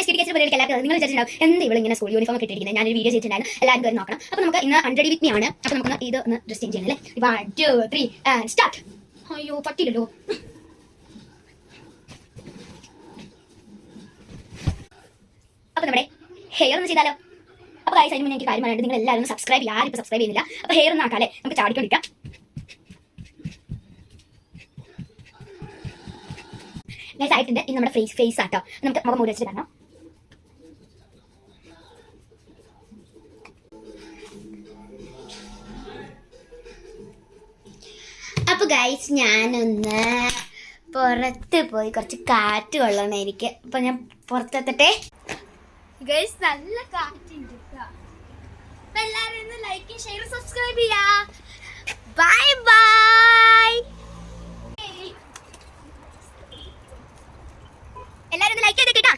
Guys കിട്ടിയ പരിപാടിക്ക് എല്ലാവർക്കും നിങ്ങൾ വിചാരിച്ചിട്ടുണ്ടാവും എന്ത് ഇവളിങ്ങനെ സ്കൂൾ യൂണിഫോം ഒക്കെ ഇട്ടിരിക്കുന്നത്. ഞാനൊരു വീഡിയോ ചെയ്തിട്ടുണ്ടായിരുന്നു, എല്ലാവരും കയറി നോക്കണം. അപ്പോൾ നമുക്ക് ഇന്ന് 100 with me ആണ്. അപ്പോൾ നമുക്ക് ഇത് ഒന്ന് ഡ്രസ് ചേഞ്ച് ചെയ്യണല്ലേ. 1 2 3 and start. അയ്യോ പറ്റില്ലല്ലോ. അപ്പോൾ നമ്മുടെ ഹെയർ ഒന്ന് ചെയ്താലോ. അപ്പോൾ ഗൈസ് അതിന് മുന്നേ എനിക്ക് കാര്യം പറയാനുണ്ട്, നിങ്ങൾ എല്ലാവരും സബ്സ്ക്രൈബ് ചെയ്യുക. ആരും ഇപ്പോൾ സബ്സ്ക്രൈബ് ചെയ്യുന്നില്ല. അപ്പോൾ ഹെയർ ഒന്ന് ആക്കാല്ലേ, നമുക്ക് ചാടിക്കൊണ്ടിരിക്കാം. ഗൈസ് ആയിട്ടുണ്ട്. ഇനി നമ്മുടെ ഫേസ് ആട്ടോ, നമുക്ക് മുഖം മൂടി വെച്ചിട്ട് കാണാം. അപ്പോൾ ഗൈസ് ഞാനൊന്ന് പുറത്ത് പോയി കുറച്ച് കാറ്റ് കൊള്ളണം എനിക്ക്. അപ്പോൾ ഞാൻ പുറത്തെത്തട്ടെ. ഗൈസ് നല്ല കാറ്റുണ്ട് കേട്ടോ. അപ്പോൾ എല്ലാവരും ഒന്ന് ലൈക്ക് ഷെയർ സബ്സ്ക്രൈബ് ചെയ്യാ. Bye bye. എല്ലാവരും ഒന്ന് ലൈക്ക് ചെയ്തിട്ടാ.